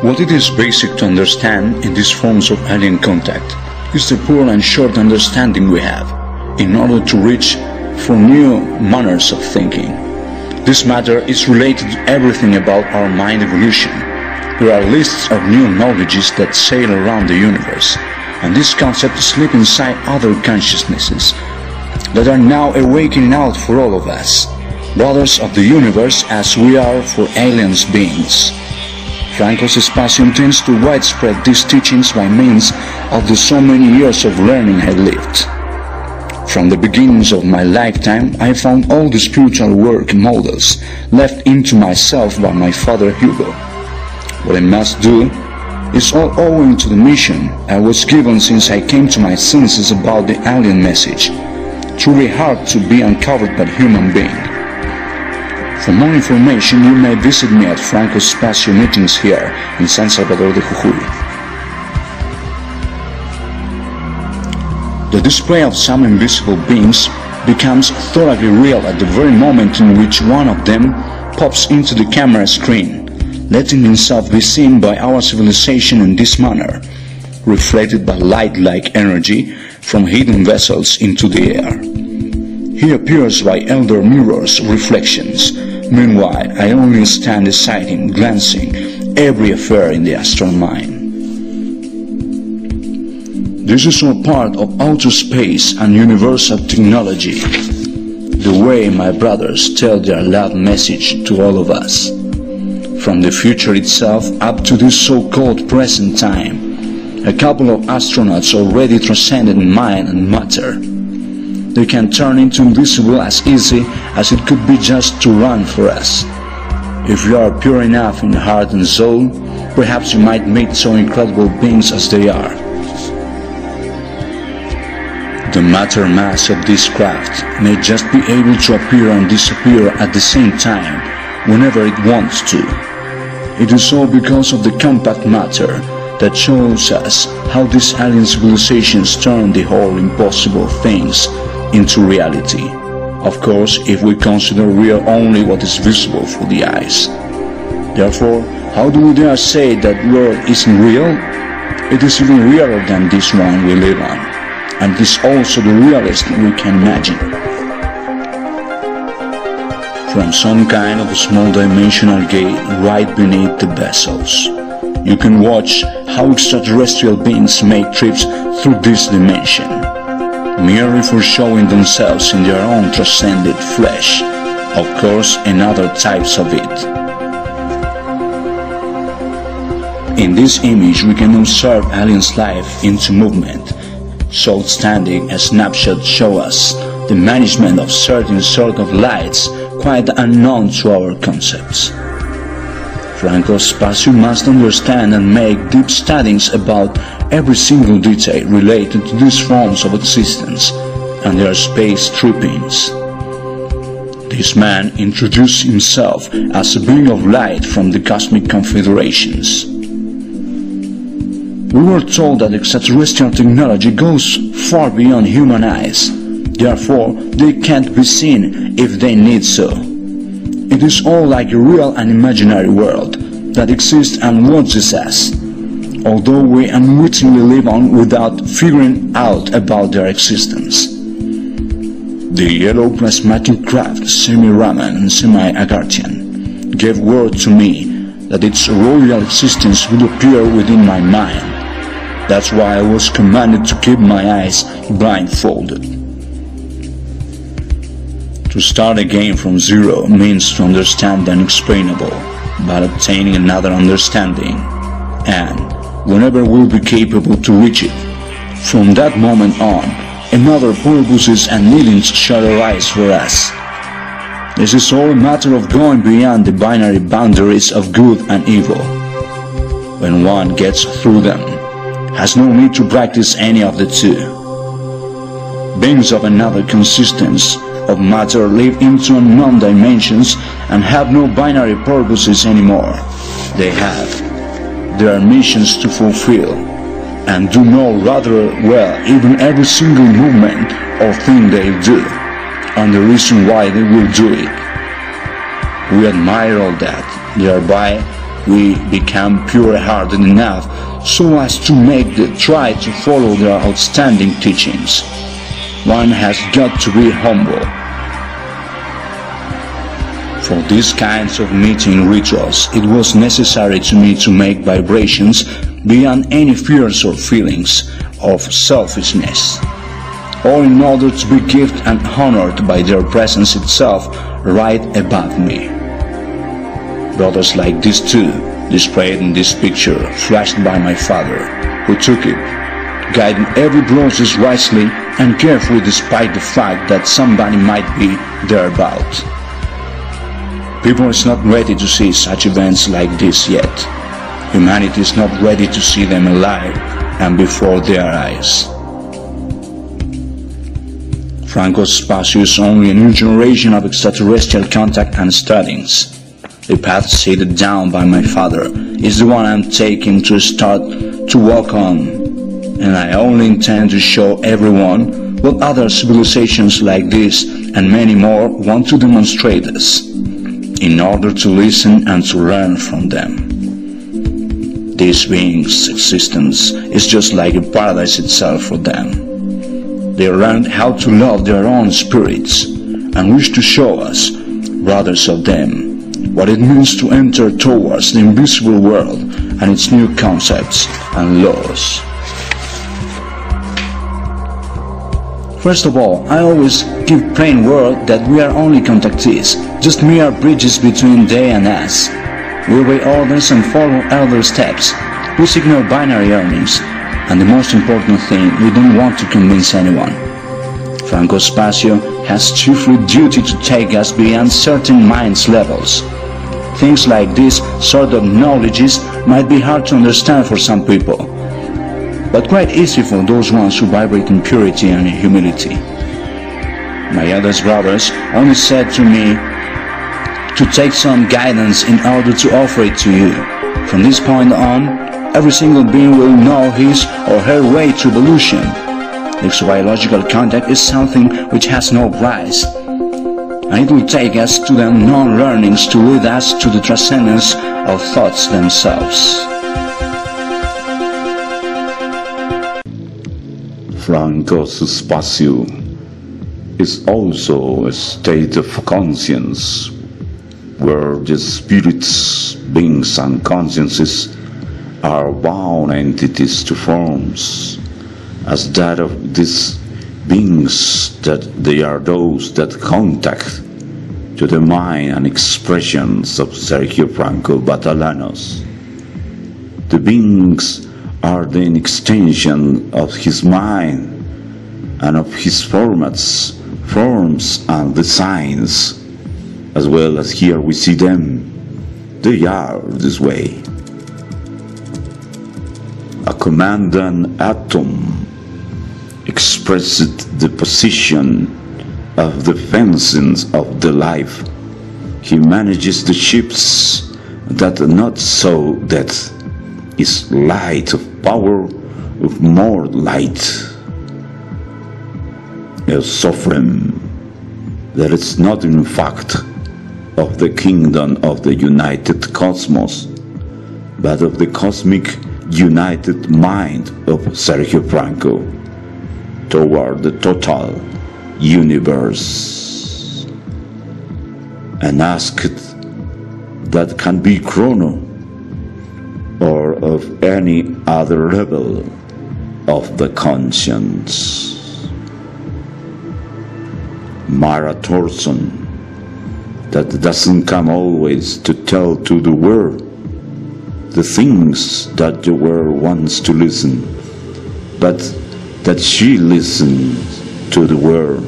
What it is basic to understand in these forms of alien contact is the poor and short understanding we have in order to reach for new manners of thinking. This matter is related to everything about our mind evolution. There are lists of new knowledges that sail around the universe, and these concepts sleep inside other consciousnesses that are now awakening out for all of us, brothers of the universe as we are for alien beings. Franko's SPACIO intends to widespread these teachings by means of the so many years of learning I lived. From the beginnings of my lifetime, I found all the spiritual work models left into myself by my father Hugo. What I must do is all owing to the mission I was given since I came to my senses about the alien message, truly hard to be uncovered by human being. For more information, you may visit me at Franko's SPACIO meetings here in San Salvador de Jujuy. The display of some invisible beings becomes thoroughly real at the very moment in which one of them pops into the camera screen, letting himself be seen by our civilization in this manner, reflected by light-like energy from hidden vessels into the air. He appears by elder mirrors reflections. Meanwhile, I only stand aside him, glancing every affair in the astral mind. This is all part of outer space and universal technology, the way my brothers tell their love message to all of us. From the future itself up to this so-called present time, a couple of astronauts already transcended mind and matter. They can turn into invisible as easy as it could be just to run for us. If you are pure enough in heart and soul, perhaps you might meet so incredible beings as they are. The matter mass of this craft may just be able to appear and disappear at the same time, whenever it wants to. It is all because of the compact matter that shows us how these alien civilizations turn the whole impossible things into reality. Of course, if we consider real only what is visible for the eyes. Therefore, how do we dare say that world isn't real? It is even realer than this one we live on, and it is also the realest we can imagine. From some kind of a small dimensional gate right beneath the vessels, you can watch how extraterrestrial beings make trips through this dimension, merely for showing themselves in their own transcended flesh, of course, and other types of it. In this image we can observe aliens' life into movement, so outstanding a snapshot shows us the management of certain sort of lights quite unknown to our concepts. Franko's SPACIO must understand and make deep studies about every single detail related to these forms of existence and their space trippings. This man introduced himself as a being of light from the cosmic confederations. We were told that extraterrestrial technology goes far beyond human eyes, therefore they can't be seen if they need so. It is all like a real and imaginary world that exists and watches us, although we unwittingly live on without figuring out about their existence. The yellow plasmatic craft, semi-Raman and semi-Agarthian, gave word to me that its royal existence would appear within my mind. That's why I was commanded to keep my eyes blindfolded. To start again from zero means to understand the unexplainable, but obtaining another understanding, and whenever we'll be capable to reach it, from that moment on, another purposes and needings shall arise for us. This is all a matter of going beyond the binary boundaries of good and evil. When one gets through them, has no need to practice any of the two. Beings of another consistence of matter live into unknown dimensions and have no binary purposes anymore. They have their missions to fulfill, and do know rather well even every single movement or thing they do, and the reason why they will do it. We admire all that, thereby we become pure-hearted enough so as to make the try to follow their outstanding teachings. One has got to be humble. For these kinds of meeting rituals, it was necessary to me to make vibrations beyond any fears or feelings of selfishness, all in order to be gifted and honored by their presence itself right above me. Brothers like these two, displayed in this picture, flashed by my father, who took it, guiding every process wisely and carefully despite the fact that somebody might be thereabout. People is not ready to see such events like this yet. Humanity is not ready to see them alive and before their eyes. Franco's SPACIO is only a new generation of extraterrestrial contact and studies. The path set down by my father is the one I'm taking to start to walk on, and I only intend to show everyone what other civilizations like this and many more want to demonstrate us, in order to listen and to learn from them. These beings' existence is just like a paradise itself for them. They learned how to love their own spirits and wish to show us, brothers of them, what it means to enter towards the invisible world and its new concepts and laws. First of all, I always give plain word that we are only contactees, just mere bridges between they and us. We obey orders and follow elder steps. We ignore binary earnings, and the most important thing, we don't want to convince anyone. Franco's SPACIO has chiefly duty to take us beyond certain minds levels. Things like this sort of knowledges might be hard to understand for some people, but quite easy for those ones who vibrate in purity and in humility. My eldest brothers only said to me to take some guidance in order to offer it to you. From this point on, every single being will know his or her way to evolution. Extrabiological contact is something which has no price, and it will take us to the unknown learnings to lead us to the transcendence of thoughts themselves. Franco's SPACIO is also a state of conscience, where the spirits, beings and consciences are bound entities to forms, as that of these beings, that they are those that contact to the mind and expressions of SERGIO FRANCO BATALLANOS. The beings are the extension of his mind and of his forms and designs, as well as here we see them. They are this way. A commandant atom expressed the position of the fencings of the life. He manages the ships that not so that is light of power of more light. A sovereign that is not in fact of the kingdom of the united cosmos, but of the cosmic united mind of SERGIO FRANCO toward the total universe. An asked that can be chrono or of any other level of the conscience. Mara Thorson, that doesn't come always to tell to the world the things that the world wants to listen, but that she listens to the world.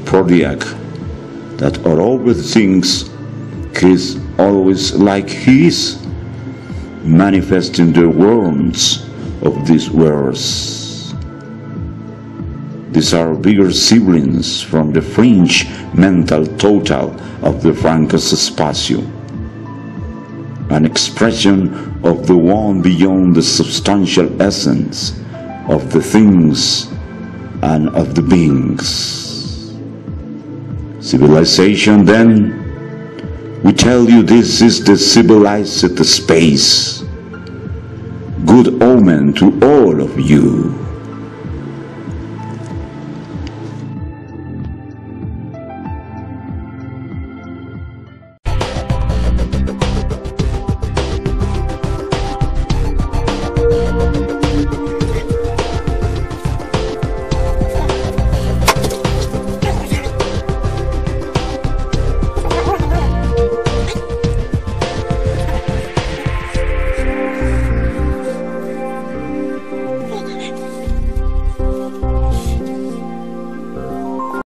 Prodiac, that are over things he's always like he is, manifesting the worms of these words. These are bigger siblings from the fringe mental total of the Franco's SPACIO, an expression of the one beyond the substantial essence of the things and of the beings. Civilization, then, We tell you this is the civilized space. Good omen to all of you.